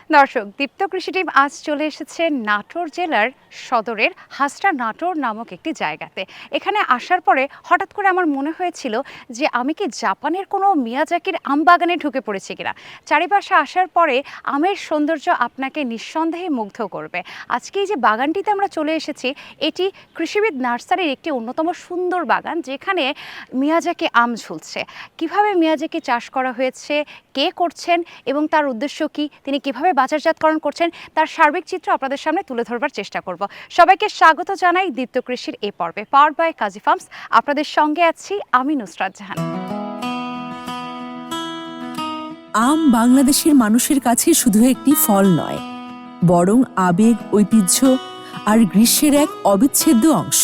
দর্শক, দীপ্ত কৃষি টিম আজ চলে এসেছে নাটোর জেলার সদরের হাসরা নাটোর নামক একটি জায়গাতে। এখানে আসার পরে হঠাৎ করে আমার মনে হয়েছিল যে আমি কি জাপানের কোনো মিয়াজাকির আম বাগানে ঢুকে পড়েছি কিনা। চারিপাশে আসার পরে আমের সৌন্দর্য আপনাকে নিঃসন্দেহে মুগ্ধ করবে। আজকে এই যে বাগানটিতে আমরা চলে এসেছি, এটি কৃষিবিদ নার্সারির একটি অন্যতম সুন্দর বাগান, যেখানে মিয়াজাকি আম ঝুলছে। কিভাবে মিয়াজাকি চাষ করা হয়েছে, কে করছেন এবং তার উদ্দেশ্য কি, তিনি কিভাবে বাজারজাতকরণ করছেন, তার সার্বিক চিত্র আপনাদের সামনে তুলে ধরবার চেষ্টা করব। সবাইকে স্বাগত জানাই দীপ্ত কৃষির এই পর্বে। পাওয়ার বাই কাজী ফার্মস, আপনাদের সঙ্গে আছি আমি নুসরাত জাহান। আম বাংলাদেশের মানুষের কাছে শুধু একটি ফল নয়, বরং আবেগ, ঐতিহ্য আর গ্রীষ্মের এক অবিচ্ছেদ্য অংশ।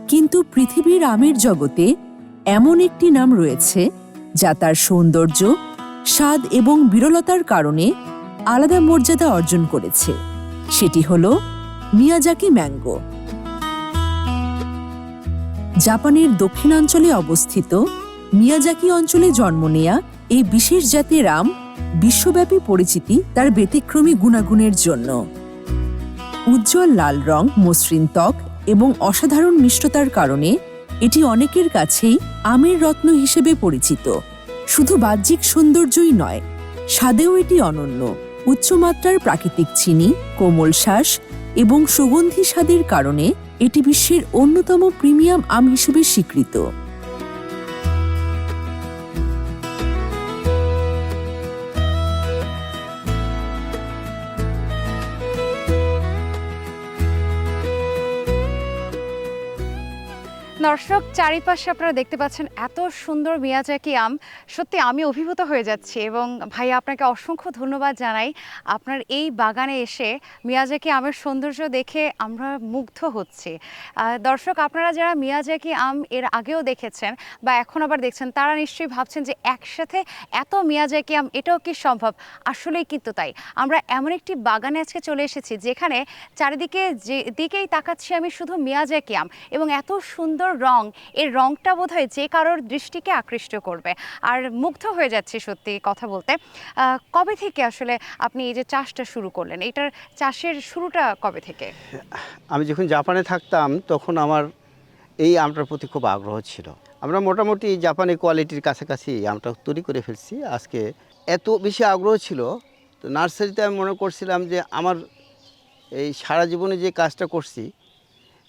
কিন্তু পৃথিবীর আমের জগতে এমন একটি নাম রয়েছে যা তার সৌন্দর্য, স্বাদ এবং বিরলতার কারণে আলাদা মর্যাদা অর্জন করেছে। সেটি হলো মিয়াজাকি ম্যাঙ্গো। জাপানের দক্ষিণাঞ্চলে অবস্থিত মিয়াজাকি অঞ্চলে জন্ম নেয়া এই বিশেষ জাতের আম বিশ্বব্যাপী পরিচিতি তার ব্যতিক্রমী গুণাগুণের জন্য। উজ্জ্বল লাল রং, মসৃণ ত্বক এবং অসাধারণ মিষ্টতার কারণে এটি অনেকের কাছেই আমের রত্ন হিসেবে পরিচিত। শুধু বাহ্যিক সৌন্দর্যই নয়, স্বাদেও এটি অনন্য। উচ্চমাত্রার প্রাকৃতিক চিনি, কোমল শ্বাস এবং সুগন্ধি স্বাদের কারণে এটি বিশ্বের অন্যতম প্রিমিয়াম আম হিসেবে স্বীকৃত। দর্শক, চারিপাশে আপনারা দেখতে পাচ্ছেন এত সুন্দর মিয়াজাকি আম। সত্যি আমি অভিভূত হয়ে যাচ্ছি এবং ভাই, আপনাকে অসংখ্য ধন্যবাদ জানাই। আপনার এই বাগানে এসে মিয়াজাকি আমের সৌন্দর্য দেখে আমরা মুগ্ধ হচ্ছি। দর্শক, আপনারা যারা মিয়াজাকি আম এর আগেও দেখেছেন বা এখন আবার দেখছেন, তারা নিশ্চয়ই ভাবছেন যে একসাথে এত মিয়াজাকি আম, এটাও কি সম্ভব? আসলেই কিন্তু তাই। আমরা এমন একটি বাগানে আজকে চলে এসেছি যেখানে চারিদিকে যে দিকেই তাকাচ্ছি আমি শুধু মিয়াজাকি আম, এবং এত সুন্দর রং, এর রংটা বোধহয় যে কারোর দৃষ্টিকে আকৃষ্ট করবে। আর মুগ্ধ হয়ে যাচ্ছে সত্যি কথা বলতে। কবে থেকে আসলে আপনি এই যে চাষটা শুরু করলেন, এটার চাষের শুরুটা কবে থেকে? আমি যখন জাপানে থাকতাম তখন আমার এই আমটার প্রতি খুব আগ্রহ ছিল। আমরা মোটামুটি জাপানি কোয়ালিটির কাছাকাছি আমটা তৈরি করে ফেলছি। আজকে এত বেশি আগ্রহ ছিল, তো নার্সারিতে আমি মনে করছিলাম যে আমার এই সারা জীবনে যে কাজটা করছি,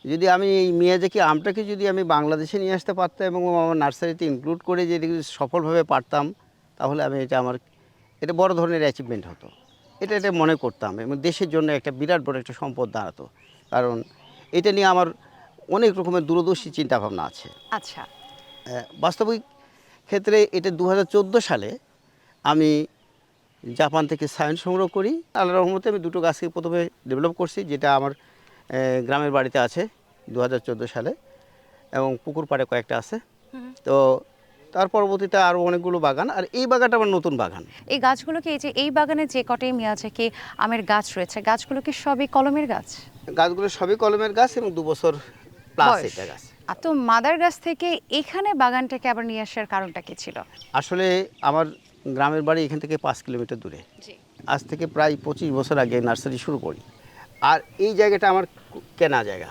যদি আমি এই মিয়াজাকি আমটাকে যদি আমি বাংলাদেশে নিয়ে আসতে পারতাম এবং আমার নার্সারিতে ইনক্লুড করে যদি সফলভাবে পারতাম, তাহলে আমি এটা বড় ধরনের অ্যাচিভমেন্ট হতো। এটা মনে করতাম এবং দেশের জন্য একটা বিরাট বড় একটা সম্পদ দাঁড়াতো। কারণ এটা নিয়ে আমার অনেক রকমের দূরদর্শী চিন্তাভাবনা আছে। আচ্ছা। বাস্তবিক ক্ষেত্রে এটা 2014 সালে আমি জাপান থেকে সায়েন্স সংগ্রহ করি। আল্লাহর রহমতে আমি দুটো গাছকে প্রথমে ডেভেলপ করছি, যেটা আমার গ্রামের বাড়িতে আছে 2014 সালে, এবং পুকুর পাড়ে কয়েকটা আছে। তো তার পরবর্তীতে আরও অনেকগুলো বাগান, আর এই বাগানটা আমার নতুন বাগান। এই গাছগুলো কি, এই যে এই বাগানে যে কটাই মিয়াজাকি আমের গাছ রয়েছে, গাছগুলো কি সবই কলমের গাছ? গাছগুলো সবই কলমের গাছ এবং 2 বছর প্লাস বয়স। এটা গাছ। তো মাদার গাছ থেকে এখানে বাগানটাকে আবার নিয়ে আসার কারণটা কি ছিল? আসলে আমার গ্রামের বাড়ি এখান থেকে 5 কিলোমিটার দূরে। আজ থেকে প্রায় 25 বছর আগে নার্সারি শুরু করি। আর এই জায়গাটা আমার কেনা জায়গা।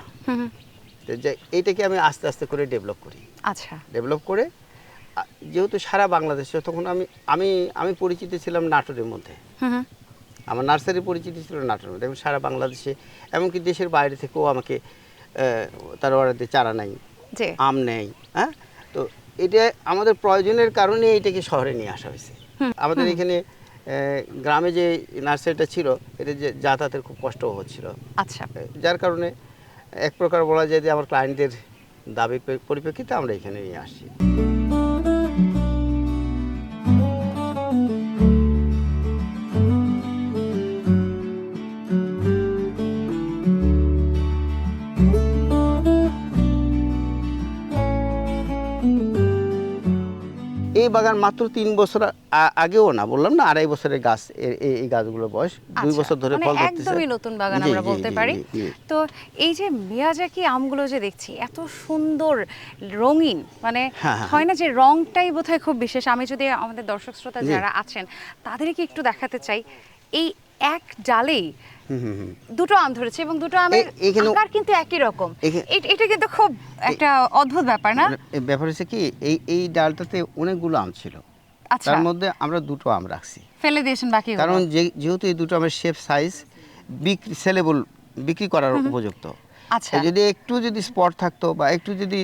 তো এইটাকে আমি আস্তে আস্তে করে ডেভেলপ করি। আচ্ছা। ডেভেলপ করে যেহেতু সারা বাংলাদেশে, তখন আমি পরিচিত ছিলাম নাটোরের মধ্যে। আমার নার্সারি পরিচিতি ছিল নাটোরের মধ্যে, এবং সারা বাংলাদেশে এমনকি দেশের বাইরে থেকেও আমাকে তার অর্ডার চারা নেয়, আম নেয়। হ্যাঁ, তো এটা আমাদের প্রয়োজনের কারণে এইটাকে শহরে নিয়ে আসা হয়েছে। আমাদের এখানে গ্রামে যে নার্সারিটা ছিল, এটা যে যাতায়াতের খুব কষ্ট হচ্ছিল। আচ্ছা। যার কারণে এক প্রকার বলা যায় যে আমার ক্লায়েন্টদের দাবি পরিপ্রেক্ষিতে আমরা এখানে নিয়ে আসছি। এই বাগান মাত্র 3 বছর আগেও না, বললাম না 2.5 বছরের গাছ, এই গাছগুলোর বয়স 2 বছর ধরে মানে ফল ধরতেছে। একদমই নতুন বাগান জি, আমরা জি, বলতে জি, পারি। জি, জি। তো এই যে মিয়াজাকি আমগুলো যে দেখছি এত সুন্দর রঙিন, মানে হ্যাঁ, হ্যাঁ, হয় না যে রংটাই বোধহয় খুব বিশেষ। আমি যদি আমাদের দর্শক শ্রোতা জি। যারা আছেন তাদেরকে একটু দেখাতে চাই, এই এক ডালেই হুম, হুম, হুম। দুটো আম ধরেছে এবং দুটো আমের এখানে- আকার কিন্তু একই রকম। এখা- এটা কিন্তু খুব একটা অদ্ভুত ব্যাপার না? এই ব্যাপার হচ্ছে কি, এই ডালটাতে অনেকগুলো আম ছিল, আচ্ছা, তার মধ্যে আমরা দুটো আম রাখছি, ফেলে দিয়েছেন বাকি? কারণ যেহেতু এই দুটো আমের শেপ সাইজ বিক্রি করার উপযুক্ত। আচ্ছা, যদি একটু স্পট থাকতো বা একটু যদি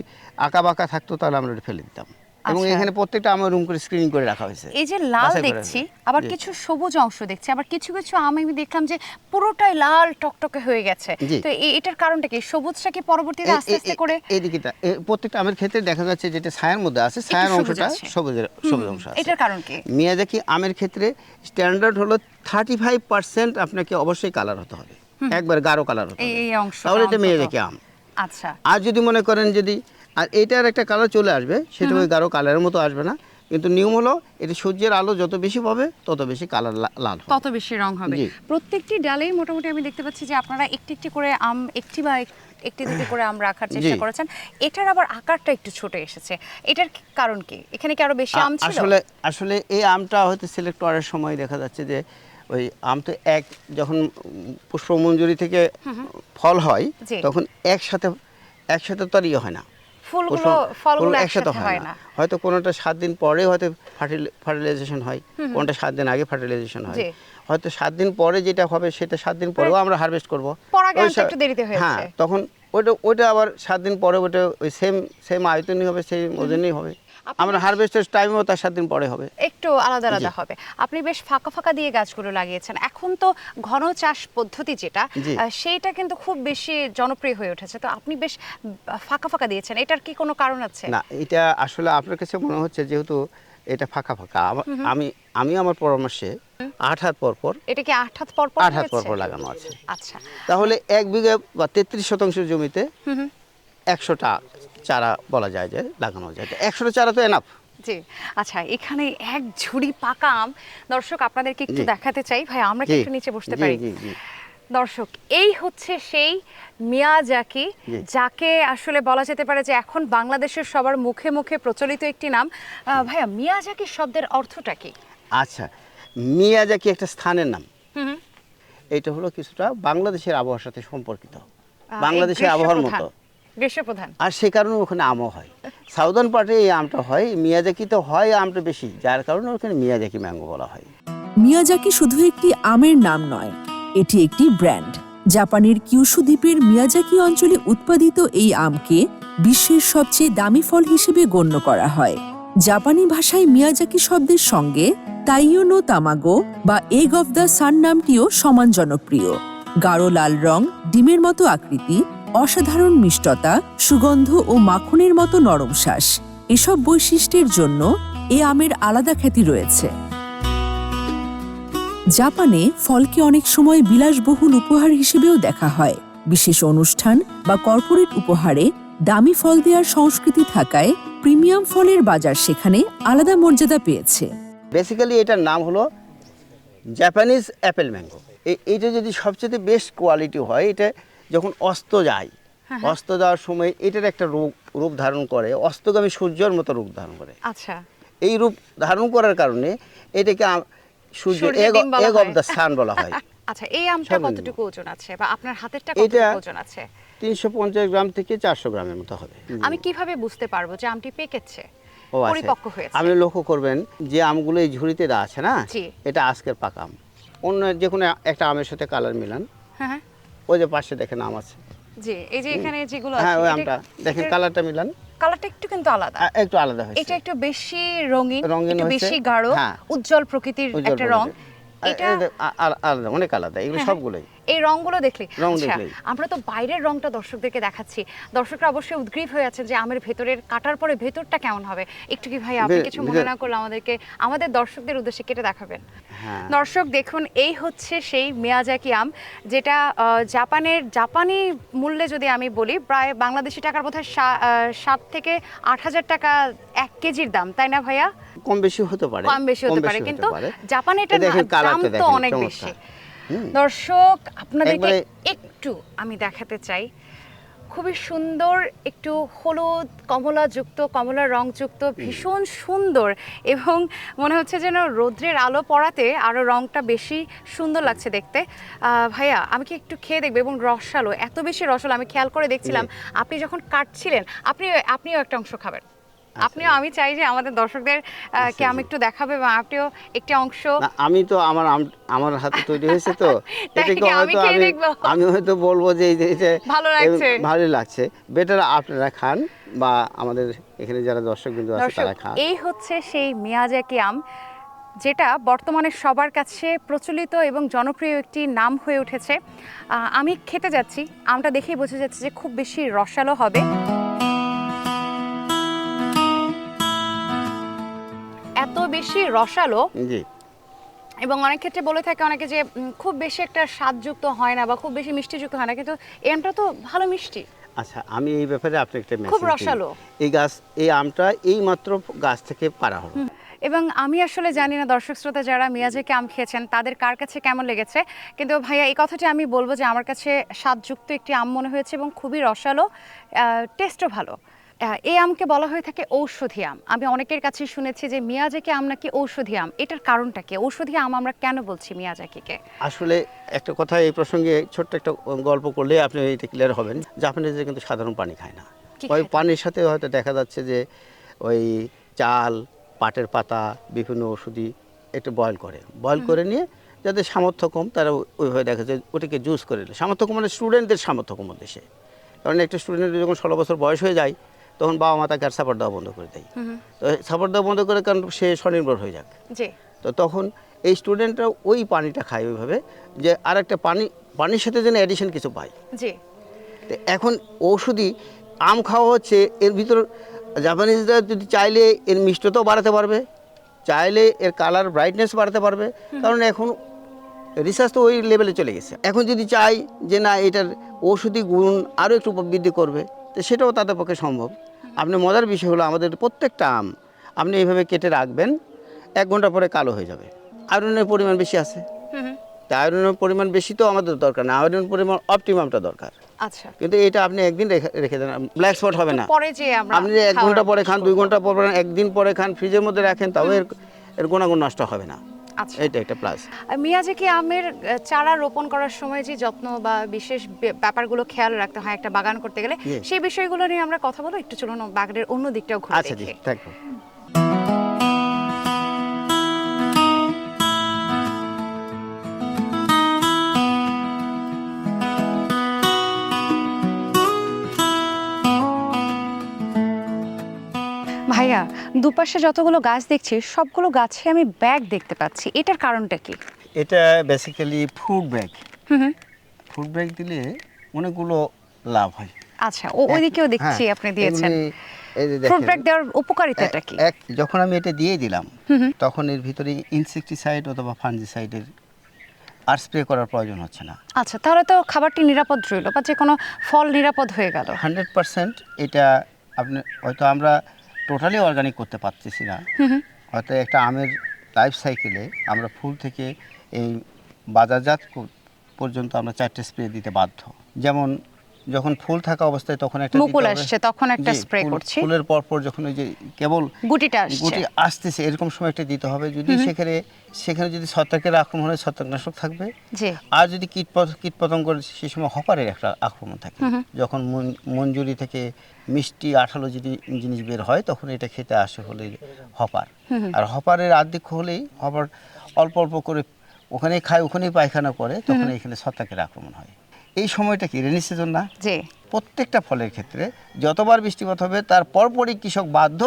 আঁকা বাঁকা থাকতো তাহলে আমরা ওটা ফেলে দিতাম। এবং আচ্ছা। এখানে প্রত্যেকটা আমার রুম করে স্ক্রিনিং করে রাখা হয়েছে। এই যে লাল বাছাই করে দেখছি, রাখা। আবার জি। কিছু সবুজ অংশ দেখছি, আবার কিছু কিছু আম আমি দেখলাম যে পুরোটাই লাল টকটকে হয়ে গেছে। জি। তো এটার কারণটা কি? সবুজটা কি পরবর্তীতে আস্তে আস্তে করে? এইদিকে প্রত্যেকটা আমের ক্ষেত্রে দেখা যাচ্ছে যেটা ছায়ার মধ্যে আছে, ছায়ার সবুজ অংশটা আছে। সবুজ অংশ আছে। এটার কারণ কি? মিয়াজাকি আমের ক্ষেত্রে স্ট্যান্ডার্ড হলো 35% আপনাকে অবশ্যই কালার হতে হবে, একবার গাঢ় কালার হতে হবে, এই অংশ তাহলে এটা মিয়াজাকি আম। আচ্ছা, আর যদি মনে করেন আর এটার একটা কালার চলে আসবে, সেটা ওই গাঢ় কালারের মতো আসবে না, কিন্তু নিয়ম হলো এটা সূর্যের আলো যত বেশি পাবে তত বেশি কালার লাল হবে, তত বেশি রং হবে। জি। প্রত্যেকটি ডালেই মোটামুটি আমি দেখতে পাচ্ছি যে আপনারা একটি একটি করে আম, একটি বা একটি দুটি করে আম রাখার চেষ্টা জি। করেছেন। এটার আবার আকারটা একটু ছোট এসেছে, এটার কারণ কি? এখানে কি আরো বেশি আম ছিল? আসলে এই আমটা হয়তো সিলেক্ট করার সময় দেখা যাচ্ছে যে ওই আম তো যখন পুষ্পমঞ্জরি থেকে ফল হয় জি। তখন একসাথে তো আর ইয়ে হয় না, ফলগুলো একসাথে হয় না। হয়তো কোনোটা 7 দিন পরে হয়তো ফার্টিলাইজেশন হয়, কোনটা 7 দিন আগে ফার্টিলাইজেশন হয়, জি। হয়তো 7 দিন পরে যেটা হবে সেটা 7 দিন পরেও আমরা হারভেস্ট করব। পরাগায়নটা একটু দেরিতে হয়েছে। হ্যাঁ, তখন ওইটা আবার 7 দিন পরে ওইটা ওই সেম আয়তনই হবে, সেম ওজনই হবে। আমরা হারভেস্টের টাইমও তার 7 দিন পরে হবে, একটু আলাদা আলাদা হবে। আপনি বেশ ফাঁকা ফাঁকা দিয়ে গাছগুলো লাগিয়েছেন। এখন তো ঘন চাষ পদ্ধতি যেটা, জি। সেইটা কিন্তু খুব বেশি জনপ্রিয় হয়ে উঠেছে। তো আপনি বেশ ফাঁকা ফাঁকা দিয়েছেন, এটার কি কোনো কারণ আছে? না, এটা আসলে আপনার কাছে মনে হচ্ছে যেহেতু এটা ফাঁকা আমি আমার পরামর্শে 8 হাত পর এটা কি 8 হাত পর পর 8 হাত হয়েছে? পর লাগানো আছে। আচ্ছা, তাহলে 1 বিঘা বা 33% জমিতে 100টা চারা বলা যায় যে লাগানো যায়, 100টা চারা তো এনাফ। জি। আচ্ছা, এখানে এক ঝুড়ি পাকা আম, দর্শক আপনাদেরকে একটু জি। দেখাতে চাই। ভাই, আমরা কি জি, একটু নিচে বসতে জি, পারি? জি, জি। দর্শক, এই হচ্ছে সেই মিয়াজাকি, জি। যাকে আসলে বলা যেতে পারে যে এখন বাংলাদেশের সবার মুখে মুখে প্রচলিত একটি নাম। ভাইয়া, মিয়াজাকি শব্দের অর্থটা কি? আচ্ছা, মিয়াজাকি একটা স্থানের নাম। হুম। এটা হলো কিছুটা বাংলাদেশের আবহাওয়ার সাথে সম্পর্কিত, এই বাংলাদেশের আবহাওয়ার মতো। গ্রীষ্মপ্রধান। আর সে কারণে ওখানে আমও হয়, সাউদার্ন পার্টে এই আমটা হয়, মিয়াজাকিতে হয় আমটা বেশি, যার কারণে ওখানে মিয়াজাকি ম্যাঙ্গো বলা হয়। মিয়াজাকি শুধু একটি আমের নাম নয়, এটি একটি ব্র্যান্ড। জাপানের কিউশু দ্বীপের মিয়াজাকি অঞ্চলে উৎপাদিত এই আমকে বিশ্বের সবচেয়ে দামি ফল হিসেবে গণ্য করা হয়। জাপানি ভাষায় মিয়াজাকি শব্দের সঙ্গে তাইয়ো নো তামাগো বা এগ অফ দ্য সান নামটিও সমান জনপ্রিয়। গাঢ় লাল রং, ডিমের মতো আকৃতি, অসাধারণ মিষ্টতা, সুগন্ধ ও মাখনের মতো নরম শ্বাস, এসব বৈশিষ্ট্যের জন্য এ আমের আলাদা খ্যাতি রয়েছে। জাপানে ফলকে অনেক সময় বিলাসবহুল উপহার হিসেবেও দেখা হয়। বিশেষ অনুষ্ঠান বা কর্পোরেট উপহারে দামি ফল দেওয়ার সংস্কৃতি থাকায় প্রিমিয়াম ফলের বাজার সেখানে আলাদা মর্যাদা পেয়েছে। বেসিক্যালি এটার নাম হলো জাপানিজ অ্যাপেল ম্যাঙ্গো। এইটা যদি সবচেয়ে বেস্ট কোয়ালিটি হয়, এটা যখন অস্ত যায়, অস্ত যাওয়ার সময় এটার একটা রূপ ধারণ করে, অস্তগামী সূর্যের মতো রূপ ধারণ করে। আচ্ছা, এই রূপ ধারণ করার কারণে এটাকে সূর্যের এগ অফ দ্য সান বলা হয়। আচ্ছা, এই আমটা সর্বনিম্ন। কতটুকু ওজন আছে বা আপনার হাতেরটা এটা কতটুকু ওজন আছে? 350 গ্রাম থেকে 400 গ্রামের মতো হবে। আমি কিভাবে বুঝতে পারবো যে আমটি পেকেছে, ও আচ্ছা, পরিপক্ক হয়েছে? আপনি লক্ষ্য করবেন যে আমগুলো এই ঝুড়িতে দেওয়া আছে না, জি। এটা আজকের পাকা আম। অন্য যে কোনো একটা আমের সাথে কালার মিলান, হ্যাঁ হ্যাঁ, ওই যে পাশে দেখেন আম আছে, জি। এই যে এখানে যেগুলো হ্যাঁ আছে, ওই আমটা দেখেন কালারটা মিলান, কালারটা একটু কিন্তু আলাদা। একটু আলাদা হয়েছে। এটা একটু বেশি রঙিন, রঙিন একটু হয়েছে, বেশি গাঢ়, হ্যাঁ। উজ্জ্বল প্রকৃতির উজ্জ্বল একটা রং। প্রকৃতির। এটা আলাদা, অনেক আলাদা, এগুলো হ্যাঁ, সবগুলোই। এই রংগুলো দেখলে রং আচ্ছা, দেখলেই। আমরা তো বাইরের রংটা দর্শকদেরকে দেখাচ্ছি, দর্শকরা অবশ্যই উদ্গ্রীব হয়ে আছে যে আমের ভেতরের কাটার পরে ভেতরটা কেমন হবে। একটু কি ভাই আপনি কিছু মনে না করলে আমাদেরকে, আমাদের দর্শকদের উদ্দেশ্যে কেটে দেখাবেন? হ্যাঁ। দর্শক দেখুন, এই হচ্ছে সেই মিয়াজাকি আম, যেটা জাপানি মূল্যে যদি আমি বলি প্রায় বাংলাদেশি টাকার বোধহয় 7 থেকে 8,000 টাকা 1 কেজির দাম, তাই না ভাইয়া? কম বেশি হতে পারে, কম বেশি হতে পারে, কিন্তু জাপানে এটা দেখেন দাম কালারটা তো দেখেন অনেক চমৎকার। বেশি। দর্শক আপনাদেরকে একবারে- একটু আমি দেখাতে চাই, খুবই সুন্দর, একটু হলুদ কমলা রংযুক্ত, ভীষণ সুন্দর, এবং মনে হচ্ছে যেন রৌদ্রের আলো পড়াতে আরো রংটা বেশি সুন্দর লাগছে দেখতে। ভাইয়া আমি কি একটু খেয়ে দেখবো? এবং রসালো, এত বেশি রসালো, আমি খেয়াল করে দেখছিলাম আপনি যখন কাটছিলেন, আপনিও একটা অংশ খাবেন। আপনিও, আমি চাই যে আমাদের দর্শকদের কে আমি একটু দেখাবে এবং আপনিও একটি অংশ। না, আমি তো আমার হাতে তৈরি হয়েছে তো তাই এটাকে কি? আমি হয়তো খেয়ে দেখবো? আমি হয়তো বলবো যে এটা ভালো লাগছে। ভালোই লাগছে, বেটার আপনারা খান বা আমাদের এখানে যারা দর্শকবৃন্দ আছে দর্শক, তারা খান। এই হচ্ছে সেই মিয়াজাকি আম, যেটা বর্তমানে সবার কাছে প্রচলিত এবং জনপ্রিয় একটি নাম হয়ে উঠেছে। আমি খেতে যাচ্ছি, আমটা দেখেই বোঝা যাচ্ছে যে খুব বেশি রসালো হবে। এত বেশি রসালো, জি, এবং অনেক ক্ষেত্রে বলে থাকে অনেকে যে খুব বেশি একটা স্বাদযুক্ত হয় না বা খুব বেশি মিষ্টিযুক্ত হয় না, কিন্তু এই আমটা তো ভালো মিষ্টি, আচ্ছা আমি এই ব্যাপারে আপনি একটা খুব মেসেজ দিই। রসালো। এই আমটা এই মাত্র গাছ থেকে পাড়া হলো। এবং আমি আসলে জানি না দর্শক শ্রোতা যারা মিয়াজাকি আম খেয়েছেন তাদের কার কাছে কেমন লেগেছে, কিন্তু ভাইয়া এই কথাটি আমি বলবো যে আমার কাছে স্বাদযুক্ত একটি আম মনে হয়েছে এবং খুবই রসালো, টেস্টও ভালো। এই আমকে বলা হয়ে থাকে ঔষধি আম। আমি অনেকের কাছে শুনেছি যে মিয়াজাকি আম নাকি ঔষধি আম, এটার কারণটা কি? ঔষধি আম আমরা কেন বলছি মিয়াজাকিকে? আসলে একটা কথা এই প্রসঙ্গে ছোট্ট একটা গল্প করলে আপনি এটা ক্লিয়ার হবেন। জাপানিজরা কিন্তু সাধারণ পানি খায় না, কি ওই খায়? পানির সাথে হয়তো দেখা যাচ্ছে যে ওই চাল, পাটের পাতা, বিভিন্ন ওষুধি একটু বয়েল করে নিয়ে যাদের সামর্থ্য কম তারা ওইভাবে দেখা যায় ওটাকে জুস করে নিল। সামর্থ্য কম মানে স্টুডেন্টদের সামর্থ্য কম দেশে, কারণ একটা স্টুডেন্টের যখন 16 বছর বয়স হয়ে যায় তখন বাবা মা তাকে আর সাপোর্ট দেওয়া বন্ধ করে দেয়। তো সাপোর্ট দেওয়া বন্ধ করে কারণ সে স্বনির্ভর হয়ে যাক, জি, তো তখন এই স্টুডেন্টরা ওই পানিটা খায় ওইভাবে যে আর একটা পানির সাথে যেন অ্যাডিশন কিছু পায়। জি, তো এখন ঔষধি আম খাওয়া হচ্ছে, এর ভিতর জাপানিজরা যদি চাইলে এর মিষ্টতাও বাড়াতে পারবে, চাইলে এর কালার ব্রাইটনেস বাড়াতে পারবে, কারণ এখন রিসার্চ তো ওই লেভেলে চলে গেছে। এখন যদি চাই যে না এটার ঔষধি গুণ আরও একটু বৃদ্ধি করবে, তো সেটাও তাদের পক্ষে সম্ভব। আপনি মজার বিষয় হলো আমাদের প্রত্যেকটা আম আপনি এইভাবে কেটে রাখবেন, 1 ঘন্টা পরে কালো হয়ে যাবে। আয়রনের পরিমাণ বেশি আছে, তা আয়রনের পরিমাণ বেশি তো আমাদের দরকার না, আয়রনের পরিমাণ অপটিমামটা দরকার। আচ্ছা। কিন্তু এটা আপনি একদিন রেখে দেন, ব্ল্যাক স্পট হবে না। পরে যে আমরা আপনি 1 ঘন্টা পরে খান, 2 ঘন্টা পরে খান, 1 দিন পরে খান, ফ্রিজের মধ্যে রাখেন, তাও এর গুণাগুণ নষ্ট হবে না। আচ্ছা, এটা একটা প্লাস। মিয়াজাকি আমের চারা রোপণ করার সময় যে যত্ন বা বিশেষ ব্যাপারগুলো খেয়াল রাখতে হয় একটা বাগান করতে গেলে, জি। সেই বিষয়গুলো নিয়ে আমরা কথা বলবো। একটু চলুন বাগানের অন্য দিকটাও ঘুরে আচ্ছা জি, দেখি। থাকবো। ভাইয়া, দুপাশে যতগুলো গাছ দেখছি সবগুলো গাছে আমি ব্যাগ দেখতে পাচ্ছি, এটার কারণটা কি? এটা basically food bag. Food bag দিলে অনেকগুলো লাভ হয়। আচ্ছা, ওইদিকেও দেখছি হ্যাঁ, আপনি দিয়েছেন। এগুলি এই যে ফ্রুট দেখেন, ব্যাগ দেওয়ার উপকারিতাটা কি? যখন আমি এটা দিয়ে দিলাম তখন এর ভিতরে ইনসেকটিসাইড অথবা ফাঞ্জিসাইডের আর স্প্রে করার প্রয়োজন হচ্ছে না। আচ্ছা, তাহলে তো খাবারটি নিরাপদ রইল বা যে কোনো ফল নিরাপদ হয়ে গেল। 100% এটা আপনি হয়তো আমরা টোটালি অর্গানিক করতে পারতেছি না, হয়তো একটা আমের লাইফ সাইকেলে আমরা ফুল থেকে এই বাজারজাত পর্যন্ত আমরা 4টে স্প্রে দিতে বাধ্য। যেমন যখন ফুল থাকা অবস্থায় তখন একটা মুকুল দিতে হবে। আসছে তখন একটা জি, স্প্রে করছি, ফুলের পরপর যখন ওই যে কেবল গুটিটা আসছে। গুটি আসতেছে এরকম সময় একটা দিতে হবে। যদি সেখানে যদি ছত্রাকের আক্রমণ হয় ছত্রাকনাশক থাকবে, জি, আর যদি কীটপতঙ্গ সেই সময় হপারের একটা আক্রমণ থাকে। যখন মঞ্জুরি থেকে মিষ্টি আঠালো যদি জিনিস বের হয় তখন এটা খেতে আসে হলে হপার, আর হপারের আর্ধেক হলেই হপার অল্প অল্প করে ওখানেই খায়, ওখানেই পায়খানা করে, তখন এখানে ছত্রাকের আক্রমণ হয়। এই সময়টা কি রেনি সিজন না? জি, প্রত্যেকটা ফলের ক্ষেত্রে যতবার বৃষ্টিপাত হবে তার পরপরই কৃষক বাধ্য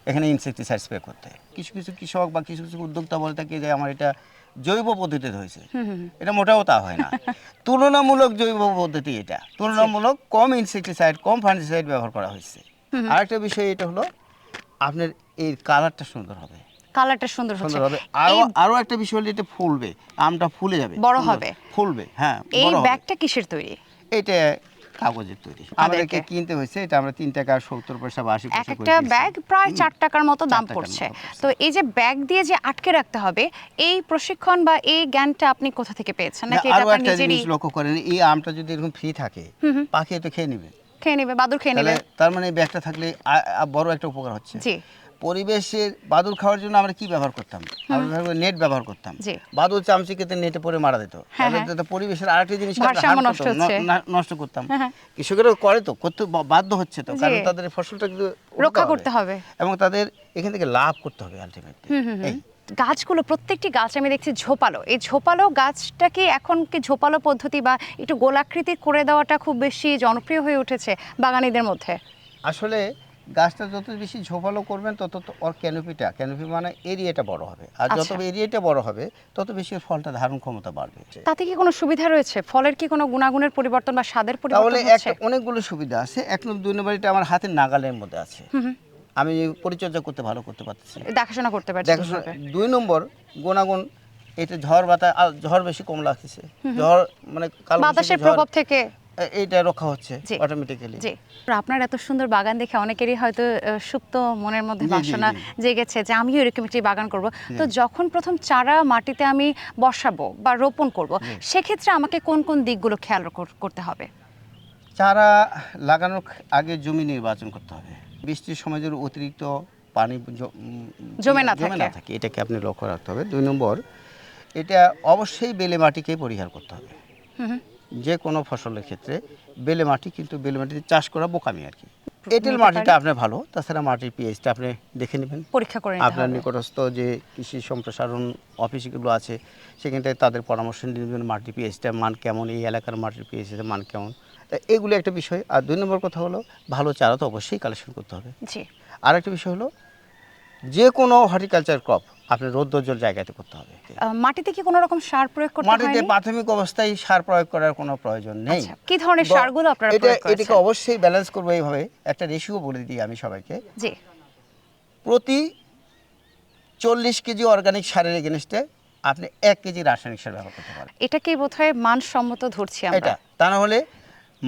এখানে ইনসেকটিসাইড স্প্রে করতে। কিছু কিছু কৃষক বা কিছু কিছু উদ্যোক্তা বলে থাকে যে আমার এটা জৈব পদ্ধতিতে হয়েছে, এটা মোটেও তা হয় না। তুলনামূলক জৈব পদ্ধতি, এটা তুলনামূলক কম ইনসেকটিসাইড কম ফাঙ্গিসাইড ব্যবহার করা হয়েছে। আরেকটা বিষয় এটা হলো আপনার এই কালারটা সুন্দর হবে, কালারটা সুন্দর সুন্দর হচ্ছে। হবে। আরো একটা বিষয় হলো এটা ফুলবে, আমটা ফুলে যাবে, বড় সুন্দর, হবে। ফুলবে। হ্যাঁ, এই বড় হবে। ব্যাগটা কিসের তৈরি? এটা কাগজের তৈরি, আমাদেরকে কিনতে হয়েছে। এটা আমরা 3 টাকা 70 পয়সা বা 80 এক পয়সা করে একটা দিয়েছি। ব্যাগ প্রায় 4 টাকার মতো দাম 4 টাকার পড়ছে। মতো পড়ছে। তো এই যে ব্যাগ দিয়ে যে আটকে রাখতে হবে, এই প্রশিক্ষণ বা এই জ্ঞানটা আপনি কোথা থেকে পেয়েছেন, নাকি এটা আরো আপনার একটা নিজেরই? জিনিস লক্ষ্য করেন, এই আমটা যদি এরকম ফ্রি থাকে, পাখি তো খেয়ে নেবে, খেয়ে নেবে, বাদুড় খেয়ে নেবে। তার মানে এই ব্যাগটা থাকলে বড় একটা উপকার হচ্ছে। জি। পরিবেশের বাদুড় খাওয়ার জন্য আমরা কি ব্যবহার করতাম? আমরা নেট ব্যবহার করতাম। জি। বাদুড় চামচি খেতে নেটে পড়ে মারা যেত, তাহলে তো পরিবেশের আরেকটা জিনিস ভারসাম্য নষ্ট হচ্ছে। নষ্ট করতাম। কৃষকেরা করে তো, করতে বাধ্য হচ্ছে তো, কারণ তাদের এই ফসলটা কিন্তু রক্ষা করতে হবে এবং তাদের এখান থেকে লাভ করতে হবে আলটিমেটলি। এই গাছগুলো, প্রত্যেকটি গাছ আমি দেখছি ঝোপালো। এই ঝোপালো গাছটাকে এখন কি ঝোপালো পদ্ধতি বা একটু গোলাকৃতি করে দেওয়াটা খুব বেশি জনপ্রিয় হয়ে উঠেছে বাগানীদের মধ্যে? আসলে গাছটা যত বেশি ঝোপালো করবেন তত ওর ক্যানোপি মানে এরিয়াটা বড় হবে, আর যত এরিয়াটা বড় হবে তত বেশি ফলটা ধারণ ক্ষমতা বাড়বে। তাতে কি কোনো সুবিধা রয়েছে? ফলের কি কোনো গুণাগুণের পরিবর্তন বা স্বাদের পরিবর্তন তাহলে হচ্ছে? অনেকগুলো সুবিধা আছে। 1 নম্বর 2 নম্বর এটা আমার হাতের নাগালের মধ্যে আছে, আমি পরিচর্যা করতে ভালো করতে পারতেছি, দেখাশোনা করতে পারছি। দেখাশোনা। 2 নম্বর গুণাগুণ, এটা ঝড় বেশি কম লাগতেছে, ঝড় মানে কালো বাতাসের প্রভাব থেকে এইটা রক্ষা হচ্ছে অটোমেটিক্যালি। জি। আপনার এত সুন্দর বাগান দেখে অনেকেরই হয়তো সুপ্ত মনের মধ্যে জি, জি, বাসনা জি। জেগেছে যে আমিও এরকম একটি বাগান করব। তো যখন প্রথম চারা মাটিতে আমি বসাবো বা রোপণ করব, সেক্ষেত্রে আমাকে কোন কোন দিকগুলো খেয়াল করতে হবে? চারা লাগানোর আগে জমি নির্বাচন করতে হবে, বৃষ্টির সময় যদি অতিরিক্ত পানি জমে না থাকে এটাকে আপনি লক্ষ্য রাখতে হবে। 2 নম্বর, এটা অবশ্যই বেলে মাটিকে পরিহার করতে হবে। যে কোনো ফসলের ক্ষেত্রে বেলে মাটিতে চাষ করা বোকামি আর কি। এঁটেল মাটিটা আপনার ভালো, তাছাড়া মাটির পিএইচটা আপনি দেখে নেবেন, পরীক্ষা করে নিতে আপনার হবে। নিকটস্থ যে কৃষি সম্প্রসারণ অফিসগুলো আছে সেখানটায় তাদের পরামর্শ নেবেন, মাটির পিএইচটা মান কেমন, এই এলাকার মাটির পিএইচের মান কেমন, এগুলো একটা বিষয়। আর 2 নম্বর কথা হলো ভালো চারা তো অবশ্যই কালেকশন করতে হবে। জি। আর একটা বিষয় হলো যে কোনো হর্টিকালচার ক্রপ আপনি রৌদ্রোজ্জ্বল জায়গাতে করতে হবে। মাটিতে কি কোনো রকম সার প্রয়োগ করতে হয়? মাটিতে প্রাথমিক অবস্থায় সার প্রয়োগ করার কোনো প্রয়োজন নেই। কি ধরনের সারগুলো আপনারা প্রয়োগ করেছেন? এটাকে অবশ্যই ব্যালেন্স করবো এইভাবে, একটা রেশিও বলে দিই আমি সবাইকে। জি। প্রতি 40 কেজি অর্গানিক সারের এগেনস্টে আপনি 1 কেজি রাসায়নিক সার ব্যবহার করতে পারেন। এটাকে বোধহয় মানসম্মত ধরছি আমরা। এটা তা না হলে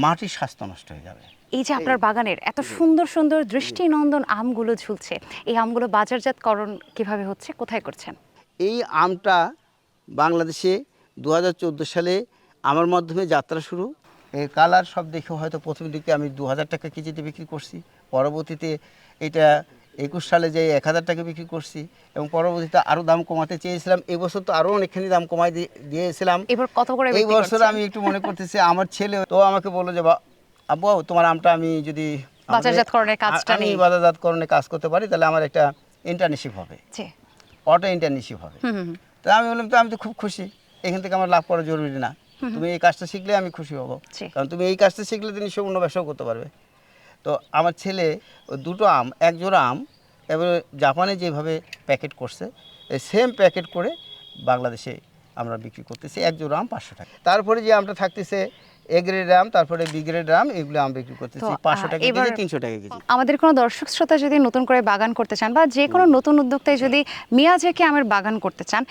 মাটির স্বাস্থ্য নষ্ট হয়ে যাবে। এই যে আপনার বাগানের এত সুন্দর সুন্দর দৃষ্টিনন্দন আমগুলো ঝুলছে, এই আমগুলো বাজারজাতকরণ কিভাবে হচ্ছে, কোথায় করছেন? এই আমটা বাংলাদেশে 2014 সালে আমার মাধ্যমে যাত্রা শুরু। এর কালার সব দেখে হয়তো প্রথম দিকে আমি 2000 টাকা কেজিতে বিক্রি করছি, পরবর্তীতে এটা 21 সালে যে 1000 টাকা বিক্রি করছি, এবং পরবর্তীতে আরও দাম কমাতে চেয়েছিলাম। এবছর তো আরও অনেকখানি দাম কমাই দিয়েছিলাম। এবার কত করে এই বিক্রি বছর করছেন? আমি একটু মনে করতেছি, আমার ছেলে তো আমাকে বললো যে আব্বু তোমার আমটা আমি যদি বাজারজাতকরণের কাজটা আমি নেই, বাজারজাতকরণে কাজ করতে পারি তাহলে আমার একটা ইন্টার্নশিপ হবে, জি, অটো ইন্টার্নশিপ হবে। তো আমি বললাম তো আমি তো খুব খুশি, এখান থেকে আমার লাভ করা জরুরি না, তুমি এই কাজটা শিখলে আমি খুশি হব, কারণ তুমি এই কাজটা শিখলে তুমি নিশ্চয়ই অন্য ব্যবসাও করতে পারবে। তো আমার ছেলে 2টো আম, 1 জোড়া আম এবারে জাপানে যেভাবে প্যাকেট করছে এই সেম প্যাকেট করে বাংলাদেশে আমরা বিক্রি করতেছি, 1 জোড়া আম 500 টাকা। তারপরে যে আমটা থাকতেছে এ গ্রেড আম, তারপরে বি গ্রেড আম, এগুলো আম বিক্রি করতেছি 500 টাকা কেজি, 300 টাকা কেজি। আমাদের কোনো দর্শক শ্রোতা যদি নতুন করে বাগান করতে চান বা যে কোনো নতুন উদ্যোক্তায় যদি মিয়াজাকি আমের বাগান করতে চান,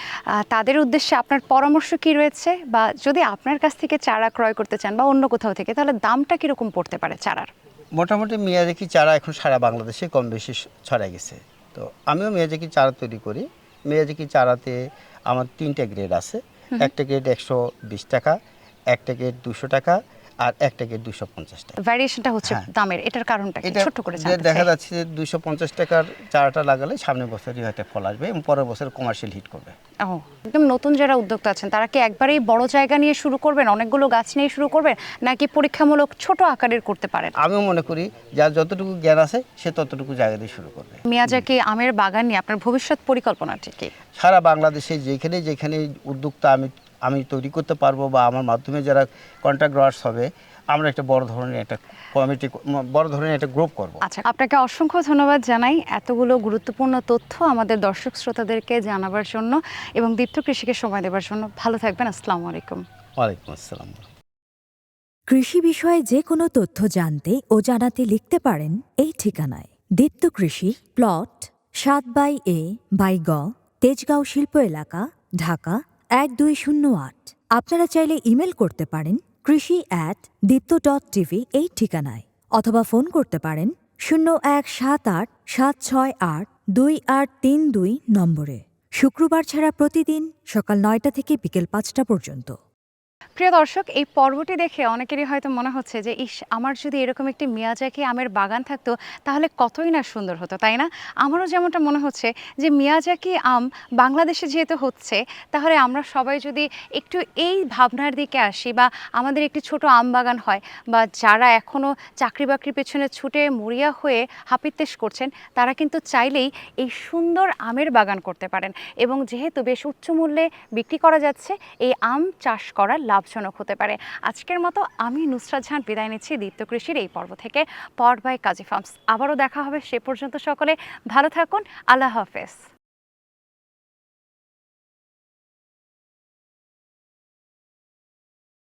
তাদের উদ্দেশ্যে আপনার পরামর্শ কি রয়েছে? বা যদি আপনার কাছ থেকে চারা ক্রয় করতে চান বা অন্য কোথাও থেকে, তাহলে দামটা কীরকম পড়তে পারে চারার? মোটামুটি মিয়াজাকি চারা এখন সারা বাংলাদেশে কম বেশি ছড়ায় গেছে। তো আমিও মিয়াজাকি চারা তৈরি করি। মিয়াজাকি চারাতে আমার 3টা গ্রেড আছে, একটা গ্রেড 120 টাকা, একটা গ্রেড 200 টাকা, আর একটা গ্রেড 250 টাকা। ভ্যারিয়েশনটা হচ্ছে দামের, এটার কারণটা কি ছোট করে জানতে চাই। দেখা যাচ্ছে যে 250 টাকার চারাটা লাগালে সামনের বছরই হয়তো ফল আসবে এবং পরের বছর কমার্শিয়াল হিট করবে। ও, একদম নতুন যারা উদ্যোক্তা আছেন তারা কি একবারেই বড় জায়গা নিয়ে শুরু করবেন, অনেকগুলো গাছ নিয়ে শুরু করবেন, নাকি পরীক্ষামূলক ছোট আকারের করতে পারেন? আমিও মনে করি যার যতটুকু জ্ঞান আছে সে ততটুকু জায়গা দিয়ে শুরু করবে। মিয়াজাকি আমের বাগান নিয়ে আপনার ভবিষ্যৎ পরিকল্পনাটি কি? সারা বাংলাদেশে যেখানে উদ্যোক্তা আমি তৈরি করতে পারবো বা আমার মাধ্যমে যারা কন্ট্রাক্ট গ্রোয়ার্স হবে আমরা একটা বড় ধরনের একটা কমিটি, বড় ধরনের একটা গ্রুপ করব। আচ্ছা, আপনাকে অসংখ্য ধন্যবাদ জানাই এতগুলো গুরুত্বপূর্ণ তথ্য আমাদের দর্শক শ্রোতাদেরকে জানাবার জন্য এবং দীপ্ত কৃষিকে সময় দেওয়ার জন্য। ভালো থাকবেন। আসসালামু আলাইকুম। ওয়ালাইকুম আসসালাম। কৃষি বিষয়ে যে কোনো তথ্য জানতে ও জানাতে লিখতে পারেন এই ঠিকানায়। দীপ্ত কৃষি, প্লট 7/A/গ, তেজগাঁও শিল্প এলাকা, ঢাকা 1208। আপনারা চাইলে ইমেল করতে পারেন কৃষি@dipto.tv এই ঠিকানায়, অথবা ফোন করতে পারেন 0178-768-2832 নম্বরে। শুক্রবার ছাড়া প্রতিদিন সকাল 9টা থেকে বিকেল 5টা পর্যন্ত। প্রিয় দর্শক, এই পর্বটি দেখে অনেকেরই হয়তো মনে হচ্ছে যে ইস, আমার যদি এরকম একটি মিয়াজাকি আমের বাগান থাকতো তাহলে কতই না সুন্দর হতো, তাই না? আমারও যেমনটা মনে হচ্ছে যে মিয়াজাকি আম বাংলাদেশে যেহেতু হচ্ছে, তাহলে আমরা সবাই যদি একটু এই ভাবনার দিকে আসি বা আমাদের একটি ছোট আম বাগান হয়, বা যারা এখনও চাকরি বাকরির পেছনে ছুটে মরিয়া হয়ে হাপিত্তেশ করছেন, তারা কিন্তু চাইলেই এই সুন্দর আমের বাগান করতে পারেন। এবং যেহেতু বেশ উচ্চ মূল্যে বিক্রি করা যাচ্ছে, এই আম চাষ করা লাভজনক হতে পারে। আজকের মতো আমি নুসরাত জাহান বিদায় নিচ্ছি দীপ্ত কৃষির এই পর্ব থেকে, পাওয়ার্ড বাই কাজী ফার্মস। আবারও দেখা হবে, সে পর্যন্ত সকলে ভালো থাকুন। আল্লাহ হাফেজ।